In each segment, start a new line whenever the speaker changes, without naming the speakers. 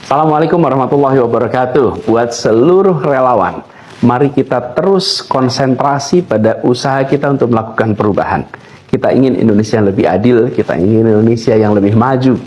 Assalamualaikum warahmatullahi wabarakatuh. Buat seluruh relawan, mari kita terus konsentrasi pada usaha kita untuk melakukan perubahan. Kita ingin Indonesia yang lebih adil, kita ingin Indonesia yang lebih maju.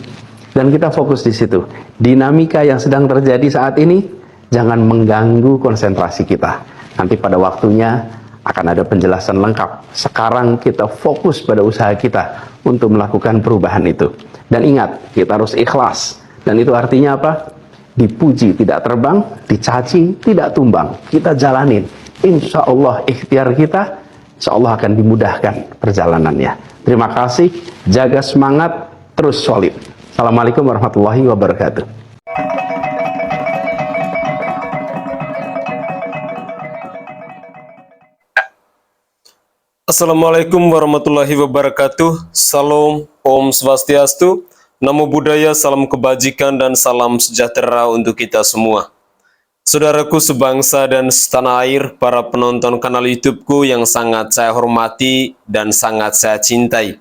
Dan kita fokus di situ. Dinamika yang sedang terjadi saat ini, jangan mengganggu konsentrasi kita. Nanti pada waktunya akan ada penjelasan lengkap. Sekarang kita fokus pada usaha kita untuk melakukan perubahan itu. Dan ingat, kita harus ikhlas. Dan itu artinya apa? Dipuji tidak terbang, dicaci tidak tumbang. Kita jalanin. Insya Allah ikhtiar kita, insya Allah akan dimudahkan perjalanannya. Terima kasih, jaga semangat, terus solid. Assalamualaikum warahmatullahi wabarakatuh.
Assalamualaikum warahmatullahi wabarakatuh. Salam, Om Swastiastu. Namo Buddhaya, salam kebajikan dan salam sejahtera untuk kita semua. Saudaraku sebangsa dan setanah air, para penonton kanal YouTubeku yang sangat saya hormati dan sangat saya cintai.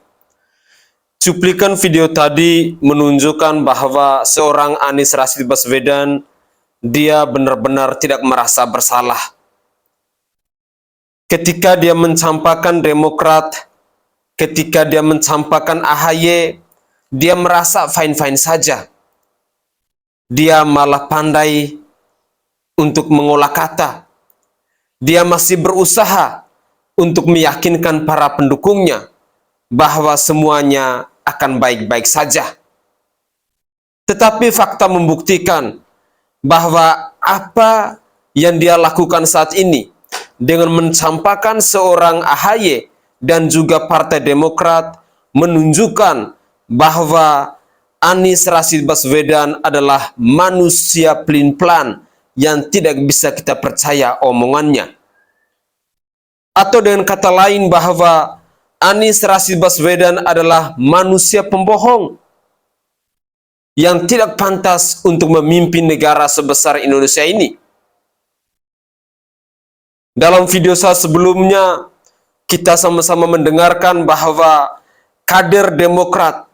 Cuplikan video tadi menunjukkan bahwa seorang Anies Rashid Baswedan, dia benar-benar tidak merasa bersalah. Ketika dia mencampakkan Demokrat, ketika dia mencampakkan AHY, dia merasa fine-fine saja. Dia malah pandai untuk mengolah kata. Dia masih berusaha untuk meyakinkan para pendukungnya bahwa semuanya akan baik-baik saja. Tetapi fakta membuktikan bahwa apa yang dia lakukan saat ini dengan mencampakkan seorang AHY dan juga Partai Demokrat menunjukkan bahwa Anies Rashid Baswedan adalah manusia pelin-pelan yang tidak bisa kita percaya omongannya. Atau dengan kata lain bahwa Anies Rashid Baswedan adalah manusia pembohong yang tidak pantas untuk memimpin negara sebesar Indonesia ini. Dalam video saya sebelumnya, kita sama-sama mendengarkan bahwa kader Demokrat,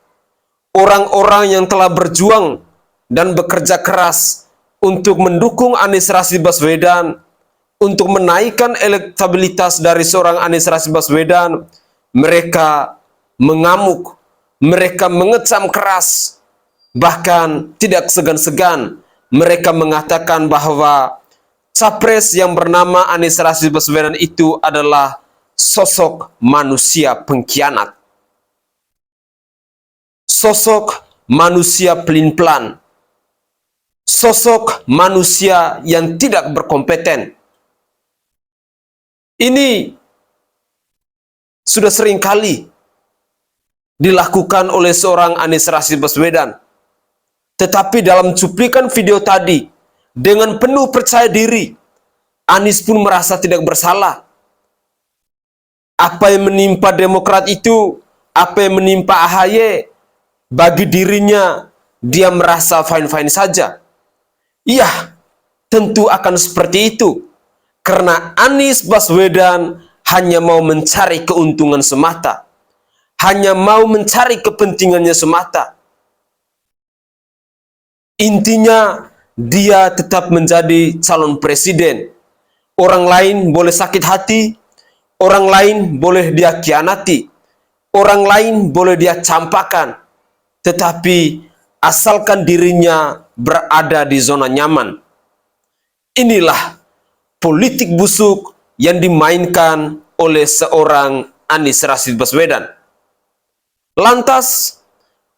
orang-orang yang telah berjuang dan bekerja keras untuk mendukung Anies Rashid Baswedan, untuk menaikkan elektabilitas dari seorang Anies Rashid Baswedan, mereka mengamuk, mereka mengecam keras, bahkan tidak segan-segan mereka mengatakan bahwa capres yang bernama Anies Rashid Baswedan itu adalah sosok manusia pengkhianat. Sosok manusia pelin-pelan, sosok manusia yang tidak berkompeten. Ini sudah sering kali dilakukan oleh seorang Anies Rashid Baswedan. Tetapi dalam cuplikan video tadi, dengan penuh percaya diri, Anies pun merasa tidak bersalah. Apa yang menimpa Demokrat itu, apa yang menimpa AHY, bagi dirinya, dia merasa fine-fine saja. Iya, tentu akan seperti itu. Karena Anies Baswedan hanya mau mencari keuntungan semata. Hanya mau mencari kepentingannya semata. Intinya, dia tetap menjadi calon presiden. Orang lain boleh sakit hati, orang lain boleh dia khianati, orang lain boleh dia campakkan. Tetapi asalkan dirinya berada di zona nyaman. Inilah politik busuk yang dimainkan oleh seorang Anies Rashid Baswedan. Lantas,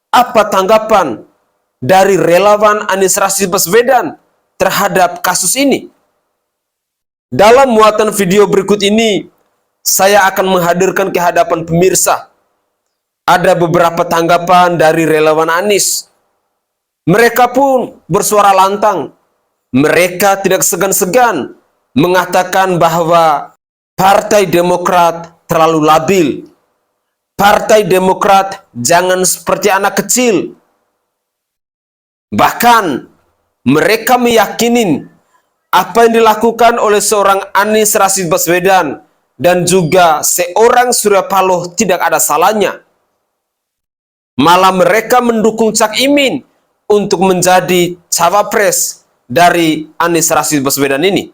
apa tanggapan dari relawan Anies Rashid Baswedan terhadap kasus ini? Dalam muatan video berikut ini, saya akan menghadirkan ke hadapan pemirsa ada beberapa tanggapan dari relawan Anies. Mereka pun bersuara lantang. Mereka tidak segan-segan mengatakan bahwa Partai Demokrat terlalu labil. Partai Demokrat jangan seperti anak kecil. Bahkan mereka meyakini apa yang dilakukan oleh seorang Anies Rashid Baswedan dan juga seorang Surya Paloh tidak ada salahnya. Malah mereka mendukung Cak Imin untuk menjadi cawapres dari Anies Rashid Baswedan ini?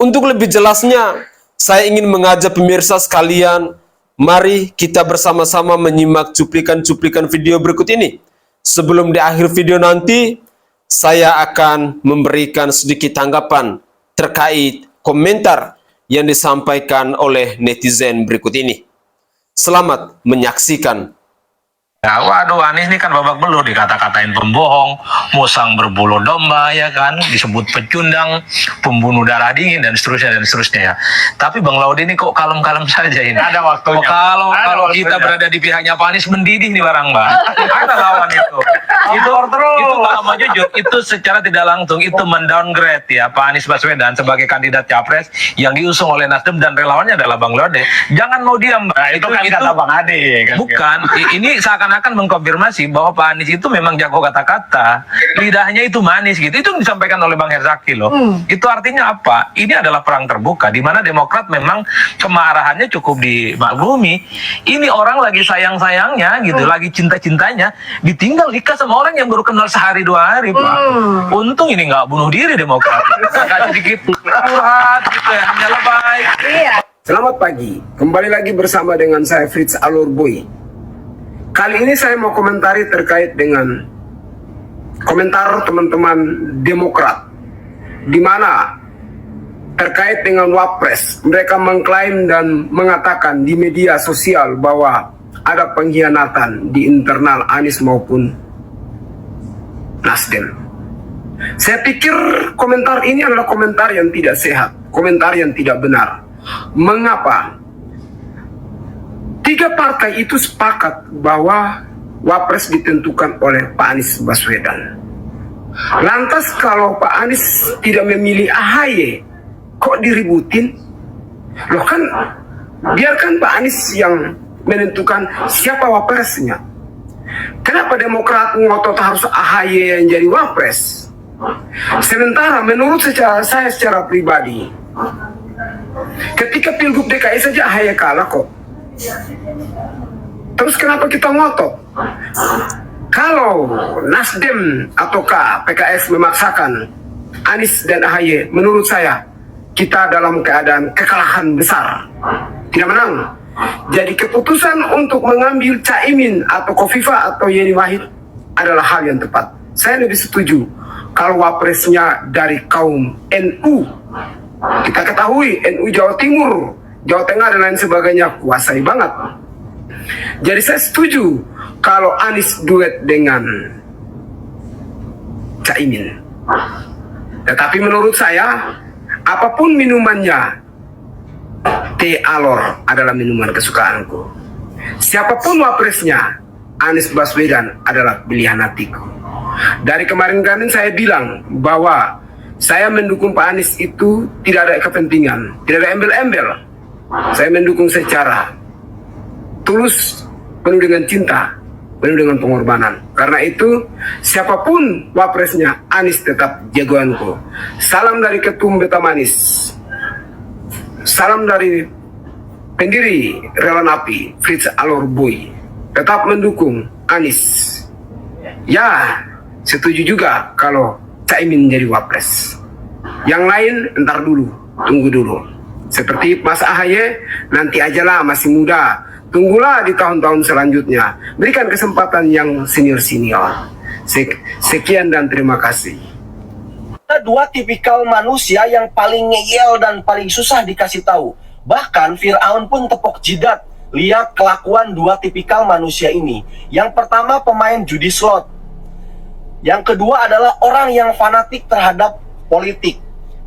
Untuk lebih jelasnya, saya ingin mengajak pemirsa sekalian, mari kita bersama-sama menyimak cuplikan-cuplikan video berikut ini. Sebelum di akhir video nanti, saya akan memberikan sedikit tanggapan terkait komentar yang disampaikan oleh netizen berikut ini. Selamat menyaksikan.
Ya, waduh, Anies ini kan babak belur, dikata-katain pembohong, musang berbulu domba, ya kan, disebut pecundang, pembunuh darah dingin, dan seterusnya ya. Tapi Bang Laude ini kok kalem-kalem saja ini.
Ada waktunya.
Kalau kita berada di pihaknya Pak Anies, mendidih nih barang Bang. Ada lawan itu. Itu kalau mau jujur, itu secara tidak langsung itu mendowngrade ya Pak Anies Baswedan sebagai kandidat capres yang diusung oleh Nasdem dan relawannya adalah Bang Laude. Jangan mau diam, Bang.
Nah, itu kan kata Bang Ade kan.
Bukan, ini seakan-akan mengkonfirmasi bahwa Pak Anies itu memang jago kata-kata, lidahnya itu manis gitu. Itu yang disampaikan oleh Bang Herzaki loh. Itu artinya apa? Ini adalah perang terbuka di mana Demokrat memang kemarahannya cukup dimaklumi. Ini orang lagi sayang-sayangnya gitu, lagi cinta-cintanya, ditinggal nikah sama orang yang baru kenal sehari dua hari, Pak. Untung ini nggak bunuh diri Demokrat. Agak sedikit curhat gitu ya, hanya lebay.
Iya.
Selamat pagi, kembali lagi bersama dengan saya Fritz Alur Boy. Kali ini saya mau komentari terkait dengan komentar teman-teman Demokrat, di mana terkait dengan Wapres, mereka mengklaim dan mengatakan di media sosial bahwa ada pengkhianatan di internal Anies maupun Nasdem. Saya pikir komentar ini adalah komentar yang tidak sehat, komentar yang tidak benar. Mengapa? Tiga partai itu sepakat bahwa Wapres ditentukan oleh Pak Anies Baswedan. Lantas kalau Pak Anies tidak memilih AHY, kok diributin? Loh kan, biarkan Pak Anies yang menentukan siapa Wapresnya. Kenapa Demokrat ngotot harus AHY yang jadi Wapres? Sementara menurut saya secara pribadi, ketika Pilgub DKI saja AHY kalah kok. Terus kenapa kita ngotot? Kalau Nasdem ataukah PKS memaksakan Anies dan AHY, menurut saya kita dalam keadaan kekalahan besar, tidak menang. Jadi keputusan untuk mengambil Caimin atau Kofifa atau Yeni Wahid adalah hal yang tepat. Saya lebih setuju kalau Wapresnya dari kaum NU. Kita ketahui NU Jawa Timur, Jawa Tengah dan lain sebagainya kuasai banget. Jadi saya setuju kalau Anies duet dengan Caimin. Tetapi menurut saya, apapun minumannya, teh alor adalah minuman kesukaanku. Siapapun wapresnya, Anies Baswedan adalah pilihan hatiku. Dari kemarin saya bilang bahwa saya mendukung Pak Anies itu tidak ada kepentingan, tidak ada embel-embel. Saya mendukung secara tulus, penuh dengan cinta, penuh dengan pengorbanan. Karena itu, siapapun wapresnya, Anies tetap jagoanku. Salam dari Ketum Beta Manis. Salam dari pendiri Relawan Api, Fritz Alur Boy. Tetap mendukung Anies. Ya, setuju juga kalau Caimin menjadi wapres. Yang lain entar dulu, tunggu dulu. Seperti Mas AHY, nanti ajalah, masih muda. Tunggulah di tahun-tahun selanjutnya. Berikan kesempatan yang senior-senior. Sekian dan terima kasih.
Dua tipikal manusia yang paling ngeyel dan paling susah dikasih tahu. Bahkan Fir'aun pun tepok jidat lihat kelakuan dua tipikal manusia ini. Yang pertama pemain judi slot. Yang kedua adalah orang yang fanatik terhadap politik.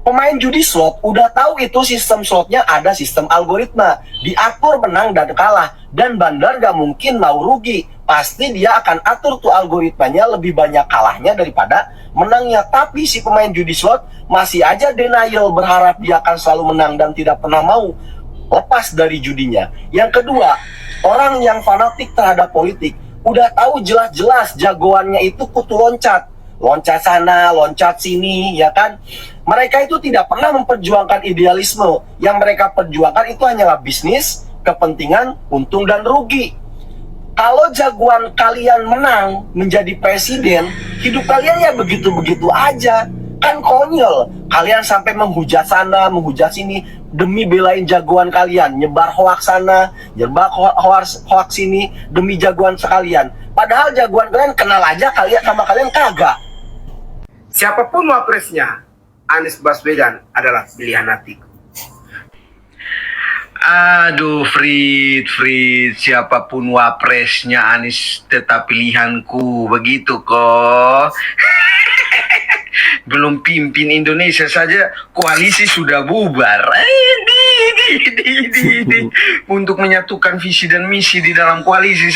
Pemain judi slot udah tahu itu sistem slotnya ada sistem algoritma, diatur menang dan kalah, dan bandar gak mungkin mau rugi. Pasti dia akan atur tuh algoritmanya lebih banyak kalahnya daripada menangnya. Tapi si pemain judi slot masih aja denial, berharap dia akan selalu menang dan tidak pernah mau lepas dari judinya. Yang kedua, orang yang fanatik terhadap politik udah tahu jelas-jelas jagoannya itu kutu loncat. Loncat sana, loncat sini, ya kan? Mereka itu tidak pernah memperjuangkan idealisme. Yang mereka perjuangkan itu hanyalah bisnis, kepentingan, untung dan rugi. Kalau jagoan kalian menang menjadi presiden, hidup kalian ya begitu-begitu aja. Kan konyol, kalian sampai menghujat sana, menghujat sini demi belain jagoan kalian, nyebar hoax sana, nyebar hoax sini demi jagoan sekalian. Padahal jagoan kalian kenal aja kalian sama kalian kagak.
Siapapun wapresnya, Anies Baswedan adalah pilihan hatiku.
Aduh, Frit, siapapun wapresnya Anies tetap pilihanku, begitu kok. Belum pimpin Indonesia saja, koalisi sudah bubar. Untuk menyatukan visi dan misi di dalam koalisi,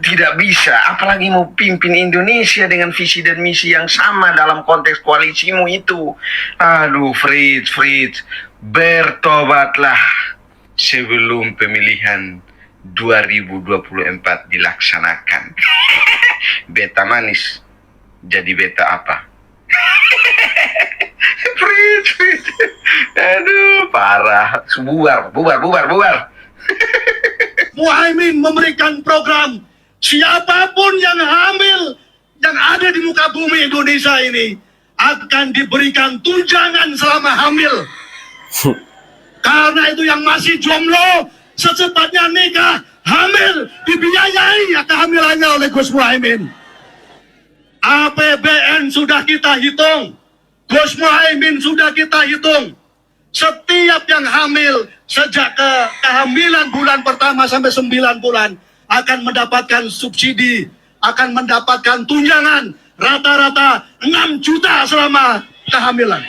tidak bisa. Apalagi mau pimpin Indonesia dengan visi dan misi yang sama dalam konteks koalisimu itu. Aduh, Frit, bertobatlah sebelum pemilihan 2024 dilaksanakan. Beta manis, jadi beta apa? Frit. Aduh, parah. Bubar.
Muhaimin memberikan program siapapun yang hamil yang ada di muka bumi Indonesia ini akan diberikan tunjangan selama hamil. Karena itu yang masih jomblo secepatnya nikah, hamil, dibiayai kehamilannya oleh Gus Muhaimin. APBN sudah kita hitung, Gus Muhaimin sudah kita hitung. Setiap yang hamil sejak kehamilan bulan pertama sampai 9 bulan akan mendapatkan subsidi, akan mendapatkan tunjangan rata-rata 6 juta selama kehamilan.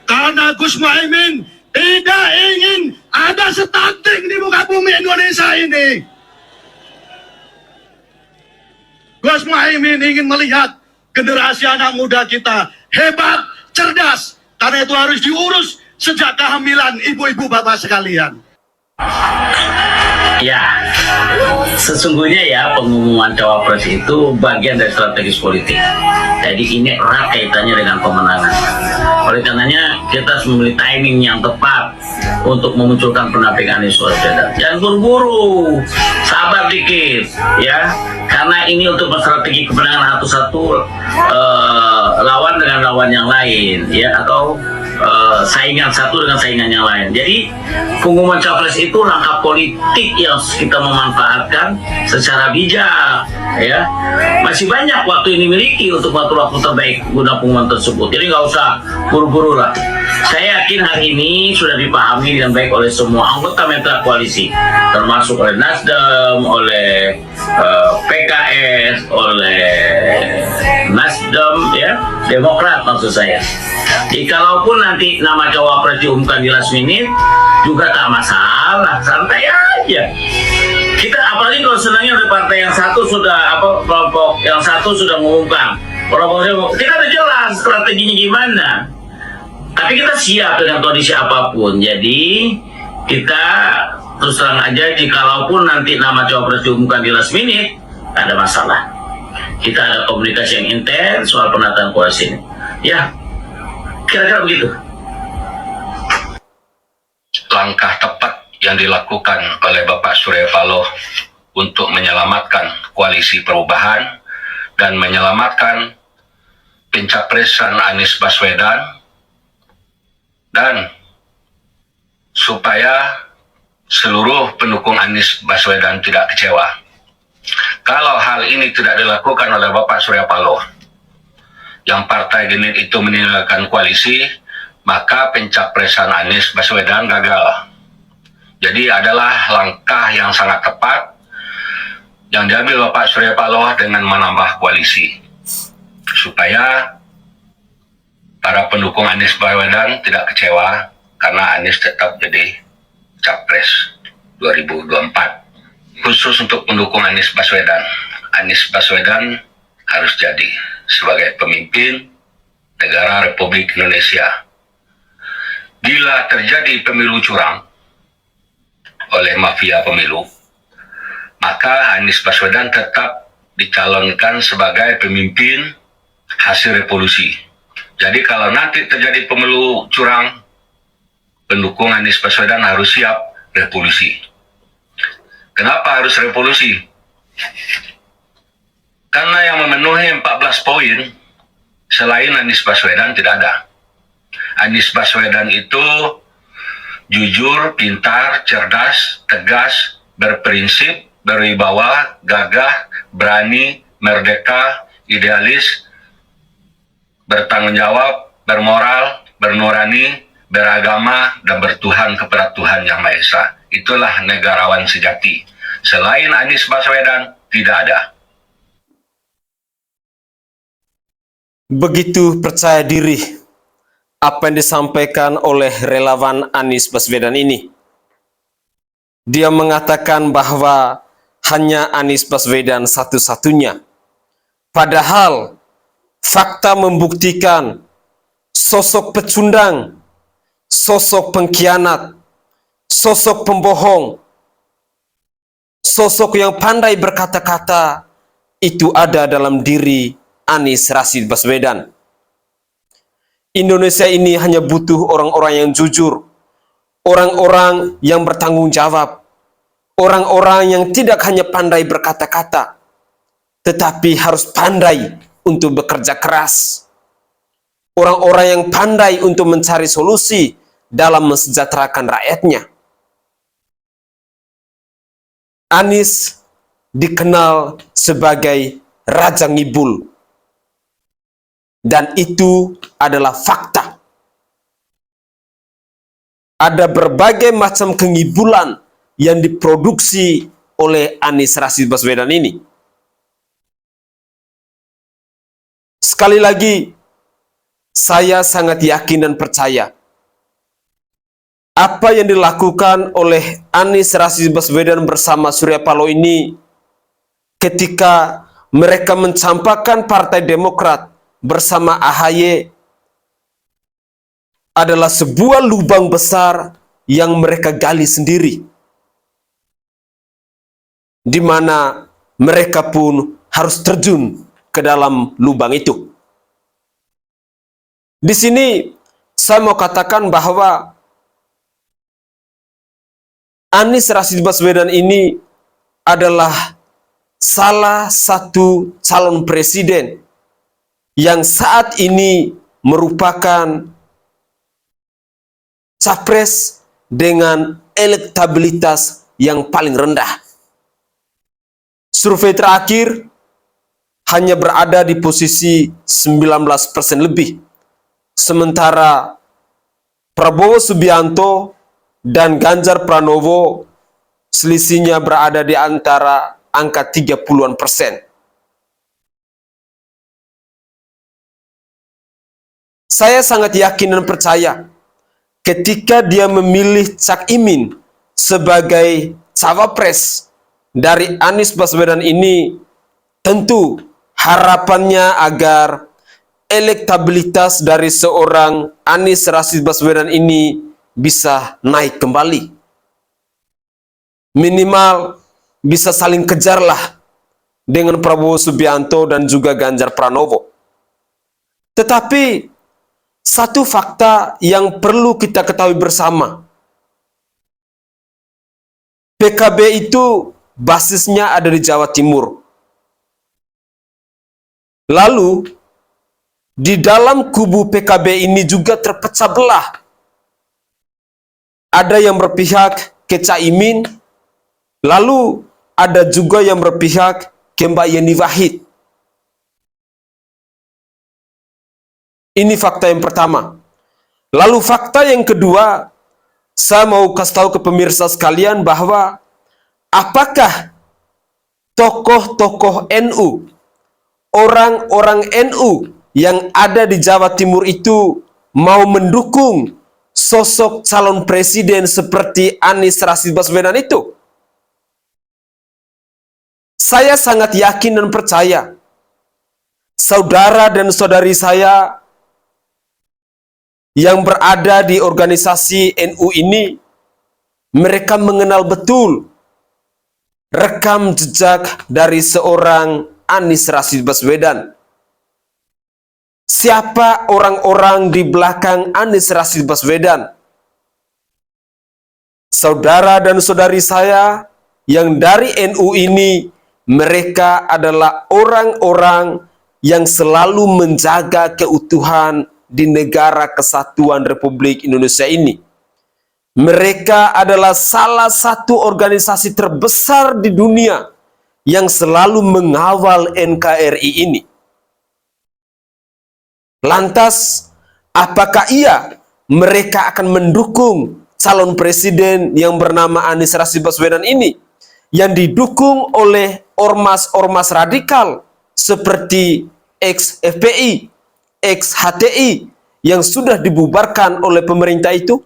Karena Gus Muhaimin tidak ingin ada stunting di muka bumi Indonesia ini. Gus Muhaimin ingin melihat generasi anak muda kita hebat, cerdas. Karena itu harus diurus sejak kehamilan ibu-ibu bapak sekalian.
Ya, sesungguhnya ya pengumuman cawapres itu bagian dari strategis politik. Jadi ini erat kaitannya dengan pemenangan. Oleh karenanya kita harus memilih timing yang tepat untuk memunculkan pendampingan Anies Baswedan. Jangan buru-buru, sabar dikit ya. Karena ini untuk strategi kemenangan satu-satu lawan dengan lawan yang lain ya, atau saingan satu dengan saingan yang lain. Jadi pengumuman capres itu langkah politik yang kita memanfaatkan secara bijak ya. Masih banyak waktu ini miliki untuk waktu terbaik guna pengumuman tersebut. Jadi nggak usah buru-buru lah. Saya yakin hari ini sudah dipahami dengan baik oleh semua anggota mitra koalisi, termasuk oleh Nasdem, oleh PKS, oleh Nasdem ya, Demokrat maksud saya. Jikalaupun nanti nama cawapres diumumkan di last minute juga tak masalah, santai aja. Kita apalagi kalau senangnya dari partai yang satu sudah kelompok yang satu sudah mengumumkan, kita udah jelas strateginya gimana. Tapi kita siap dengan kondisi apapun. Jadi kita terus terang aja, jikalaupun nanti nama cawapres diumumkan di last minute, tak ada masalah. Kita ada komunikasi yang intens soal penataan koalisi ini. Ya, kira-kira begitu.
Langkah tepat yang dilakukan oleh Bapak Surya Paloh untuk menyelamatkan koalisi perubahan dan menyelamatkan pencapresan Anies Baswedan, dan supaya seluruh pendukung Anies Baswedan tidak kecewa. Kalau hal ini tidak dilakukan oleh Bapak Surya Paloh, yang Partai Genit itu meninggalkan koalisi, maka pencapresan Anies Baswedan gagal. Jadi adalah langkah yang sangat tepat yang diambil Bapak Surya Paloh dengan menambah koalisi, supaya para pendukung Anies Baswedan tidak kecewa karena Anies tetap jadi capres 2024. Khusus untuk pendukung Anies Baswedan harus jadi sebagai pemimpin negara Republik Indonesia. Bila terjadi pemilu curang oleh mafia pemilu, maka Anies Baswedan tetap dicalonkan sebagai pemimpin hasil revolusi. Jadi kalau nanti terjadi pemilu curang, pendukung Anies Baswedan harus siap revolusi. Kenapa harus revolusi? Karena yang memenuhi 14 poin selain Anies Baswedan tidak ada. Anies Baswedan itu jujur, pintar, cerdas, tegas, berprinsip, berwibawa, gagah, berani, merdeka, idealis, bertanggung jawab, bermoral, bernurani, beragama, dan bertuhan kepada Tuhan Yang Maha Esa. Itulah negarawan sejati. Selain Anies Baswedan, tidak ada.
Begitu percaya diri apa yang disampaikan oleh relawan Anies Baswedan ini. Dia mengatakan bahwa hanya Anies Baswedan satu-satunya. Padahal fakta membuktikan sosok pecundang, sosok pengkhianat, sosok pembohong, sosok yang pandai berkata-kata itu ada dalam diri Anies Rashid Baswedan. Indonesia ini hanya butuh orang-orang yang jujur, orang-orang yang bertanggung jawab, orang-orang yang tidak hanya pandai berkata-kata, tetapi harus pandai untuk bekerja keras. Orang-orang yang pandai untuk mencari solusi dalam mensejahterakan rakyatnya. Anies dikenal sebagai Raja Ngibul. Dan itu adalah fakta. Ada berbagai macam kengibulan yang diproduksi oleh Anies Rashid Baswedan ini. Sekali lagi, saya sangat yakin dan percaya apa yang dilakukan oleh Anies Rashid Baswedan bersama Surya Paloh ini ketika mereka mencampakkan Partai Demokrat bersama AHY adalah sebuah lubang besar yang mereka gali sendiri, di mana mereka pun harus terjun ke dalam lubang itu. Di sini saya mau katakan bahwa Anies Rashid Baswedan ini adalah salah satu calon presiden yang saat ini merupakan capres dengan elektabilitas yang paling rendah. Survei terakhir hanya berada di posisi 19% lebih. Sementara Prabowo Subianto dan Ganjar Pranowo selisihnya berada di antara angka 30-an%. Saya sangat yakin dan percaya ketika dia memilih Cak Imin sebagai cawapres dari Anies Baswedan ini, tentu harapannya agar elektabilitas dari seorang Anies Rashid Baswedan ini bisa naik kembali. Minimal bisa saling kejarlah dengan Prabowo Subianto dan juga Ganjar Pranowo. Tetapi satu fakta yang perlu kita ketahui bersama, PKB itu basisnya ada di Jawa Timur. Lalu di dalam kubu PKB ini juga terpecah belah. Ada yang berpihak ke Caimin, lalu ada juga yang berpihak ke Mbak Yeni Wahid. Ini fakta yang pertama. Lalu fakta yang kedua, saya mau kasih tahu ke pemirsa sekalian bahwa apakah tokoh-tokoh NU, orang-orang NU yang ada di Jawa Timur itu mau mendukung sosok calon presiden seperti Anies Rashid Baswedan itu? Saya sangat yakin dan percaya saudara dan saudari saya yang berada di organisasi NU ini, mereka mengenal betul rekam jejak dari seorang Anies Rashid Baswedan. Siapa orang-orang di belakang Anies Rashid Baswedan? Saudara dan saudari saya yang dari NU ini, mereka adalah orang-orang yang selalu menjaga keutuhan di negara kesatuan Republik Indonesia ini. Mereka adalah salah satu organisasi terbesar di dunia yang selalu mengawal NKRI ini. Lantas, apakah mereka akan mendukung calon presiden yang bernama Anies Rashid Baswedan ini, yang didukung oleh ormas-ormas radikal seperti ex-FPI, ex-HTI yang sudah dibubarkan oleh pemerintah itu?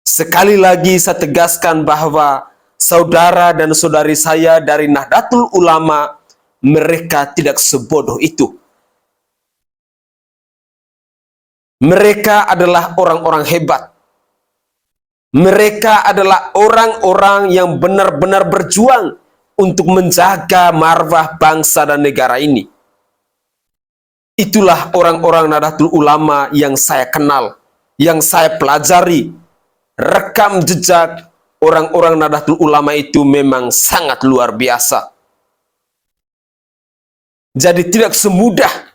Sekali lagi saya tegaskan bahwa saudara dan saudari saya dari Nahdlatul Ulama, mereka tidak sebodoh itu. Mereka adalah orang-orang hebat. Mereka adalah orang-orang yang benar-benar berjuang untuk menjaga marwah bangsa dan negara ini. Itulah orang-orang Nahdlatul Ulama yang saya kenal, yang saya pelajari. Rekam jejak orang-orang Nahdlatul Ulama itu memang sangat luar biasa. Jadi tidak semudah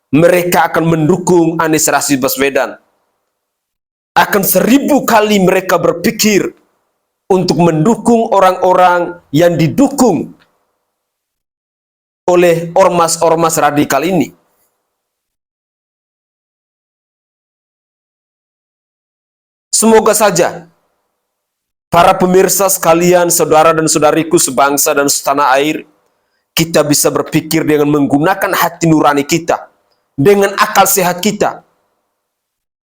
mereka akan mendukung Anies Rashid Baswedan. Akan 1000 kali mereka berpikir untuk mendukung orang-orang yang didukung oleh ormas-ormas radikal ini. Semoga saja para pemirsa sekalian, saudara dan saudariku sebangsa dan setanah air, kita bisa berpikir dengan menggunakan hati nurani kita, dengan akal sehat kita.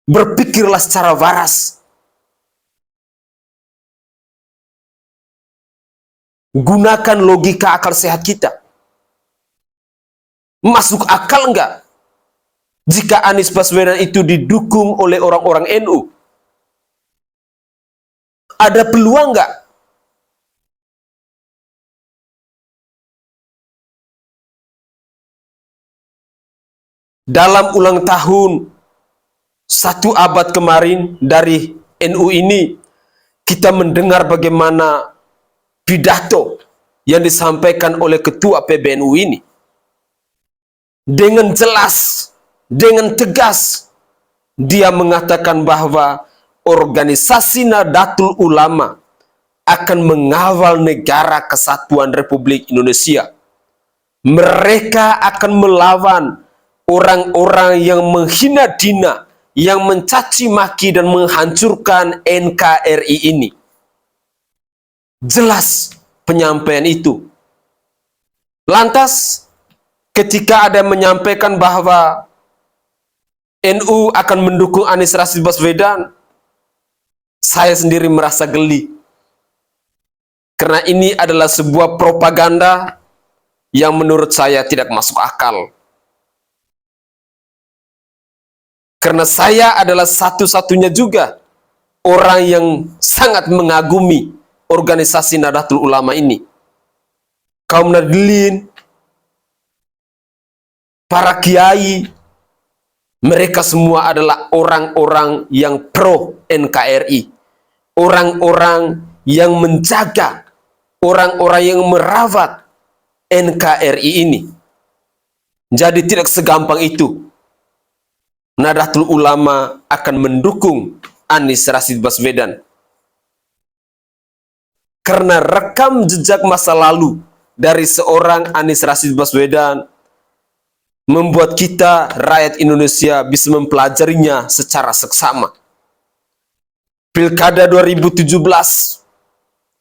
Berpikirlah secara waras. Gunakan logika akal sehat kita. Masuk akal enggak jika Anies Baswedan itu didukung oleh orang-orang NU? Ada peluang enggak dalam ulang tahun 1 abad kemarin dari NU ini, kita mendengar bagaimana pidato yang disampaikan oleh Ketua PBNU ini. Dengan jelas, dengan tegas, dia mengatakan bahwa organisasi Nahdlatul Ulama akan mengawal negara kesatuan Republik Indonesia. Mereka akan melawan orang-orang yang menghina dina, yang mencaci maki dan menghancurkan NKRI ini. Jelas penyampaian itu. Lantas, ketika ada yang menyampaikan bahwa NU akan mendukung Anies Rashid Baswedan, saya sendiri merasa geli. Karena ini adalah sebuah propaganda yang menurut saya tidak masuk akal. Karena saya adalah satu-satunya juga orang yang sangat mengagumi organisasi Nahdlatul Ulama ini. Kaum Nahdlin, para kiai, mereka semua adalah orang-orang yang pro NKRI. Orang-orang yang menjaga, orang-orang yang merawat NKRI ini. Jadi tidak segampang itu Nahdlatul Ulama akan mendukung Anies Rashid Baswedan. Karena rekam jejak masa lalu dari seorang Anies Rashid Baswedan membuat kita, rakyat Indonesia, bisa mempelajarinya secara seksama. Pilkada 2017,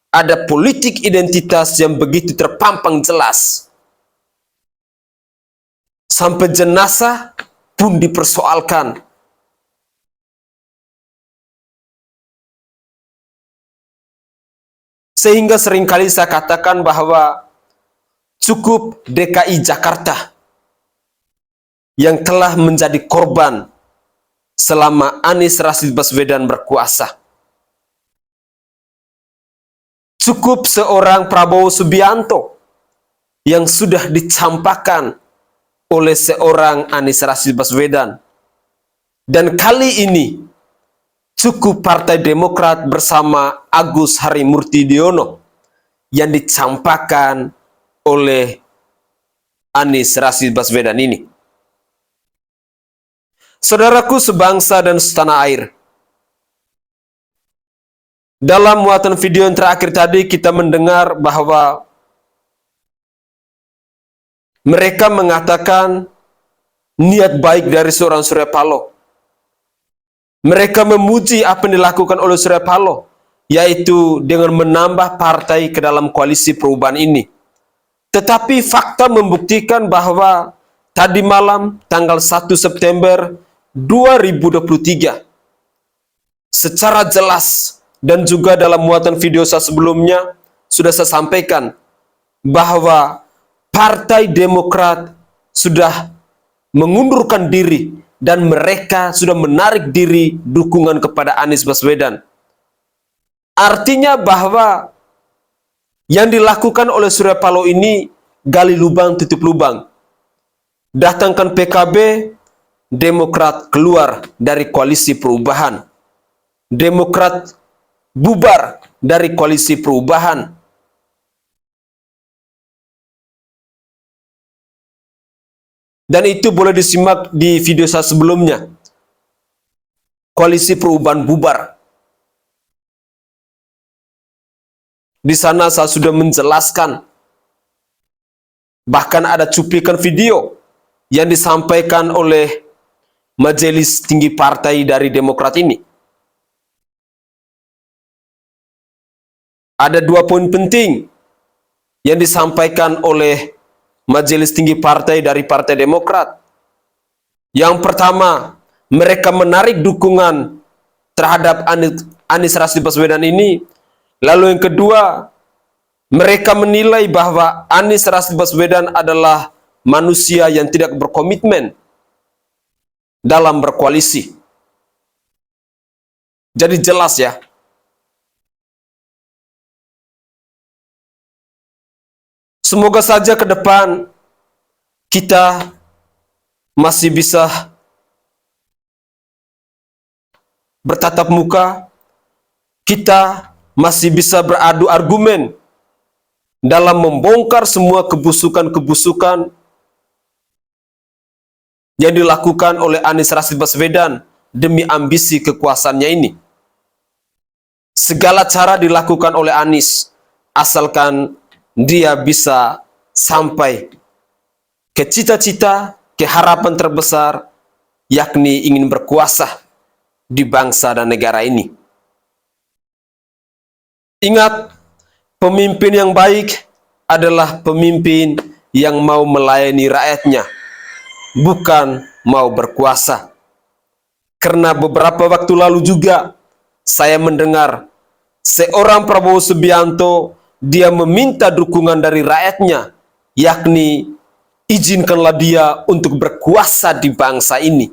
ada politik identitas yang begitu terpampang jelas. Sampai jenazah pun dipersoalkan. Sehingga seringkali saya katakan bahwa cukup DKI Jakarta yang telah menjadi korban selama Anies Rashid Baswedan berkuasa. Cukup seorang Prabowo Subianto yang sudah dicampakkan oleh seorang Anies Rashid Baswedan. Dan kali ini suku Partai Demokrat bersama Agus Harimurtidiono yang dicampakkan oleh Anies Rashid Baswedan ini. Saudaraku sebangsa dan setanah air, dalam muatan video yang terakhir tadi kita mendengar bahwa mereka mengatakan niat baik dari seorang Surya Paloh. Mereka memuji apa yang dilakukan oleh Surya Paloh, yaitu dengan menambah partai ke dalam koalisi perubahan ini. Tetapi fakta membuktikan bahwa tadi malam tanggal 1 September 2023 secara jelas dan juga dalam muatan video saya sebelumnya sudah saya sampaikan bahwa Partai Demokrat sudah mengundurkan diri dan mereka sudah menarik diri dukungan kepada Anies Baswedan. Artinya bahwa yang dilakukan oleh Surya Paloh ini gali lubang tutup lubang. Datangkan PKB, Demokrat keluar dari koalisi perubahan. Demokrat bubar dari koalisi perubahan. Dan itu boleh disimak di video saya sebelumnya. Koalisi perubahan bubar. Di sana saya sudah menjelaskan. Bahkan ada cuplikan video yang disampaikan oleh Majelis Tinggi Partai dari Demokrat ini. Ada 2 poin penting yang disampaikan oleh Majelis Tinggi Partai dari Partai Demokrat. Yang pertama, mereka menarik dukungan terhadap Anies Rashid Baswedan ini. Lalu yang kedua, mereka menilai bahwa Anies Rashid Baswedan adalah manusia yang tidak berkomitmen dalam berkoalisi. Jadi jelas ya. Semoga saja ke depan kita masih bisa bertatap muka, kita masih bisa beradu argumen dalam membongkar semua kebusukan-kebusukan yang dilakukan oleh Anies Rashid Baswedan demi ambisi kekuasaannya ini. Segala cara dilakukan oleh Anies, asalkan dia bisa sampai ke cita-cita, ke harapan terbesar, yakni ingin berkuasa di bangsa dan negara ini. Ingat, pemimpin yang baik adalah pemimpin yang mau melayani rakyatnya, bukan mau berkuasa. Karena beberapa waktu lalu juga saya mendengar seorang Prabowo Subianto, dia meminta dukungan dari rakyatnya, yakni izinkanlah dia untuk berkuasa di bangsa ini.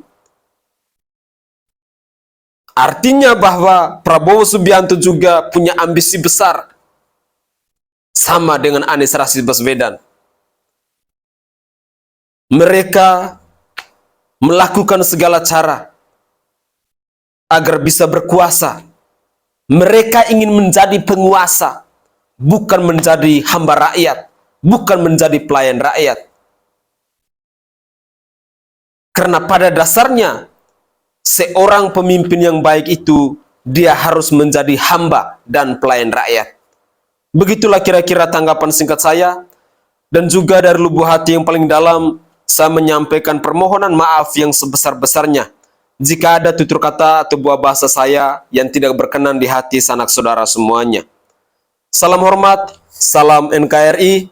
Artinya bahwa Prabowo Subianto juga punya ambisi besar, sama dengan Anies Rashid Baswedan. Mereka melakukan segala cara agar bisa berkuasa. Mereka ingin menjadi penguasa, bukan menjadi hamba rakyat, bukan menjadi pelayan rakyat. Karena pada dasarnya, seorang pemimpin yang baik itu, dia harus menjadi hamba dan pelayan rakyat. Begitulah kira-kira tanggapan singkat saya. Dan juga dari lubuk hati yang paling dalam, saya menyampaikan permohonan maaf yang sebesar-besarnya jika ada tutur kata atau buah bahasa saya yang tidak berkenan di hati sanak saudara semuanya. Salam hormat, salam NKRI,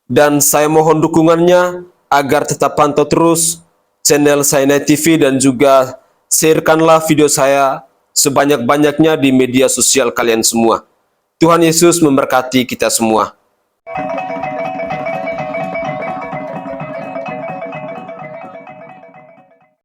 dan saya mohon dukungannya agar tetap pantau terus channel Sainai TV dan juga sharekanlah video saya sebanyak-banyaknya di media sosial kalian semua. Tuhan Yesus memberkati kita semua.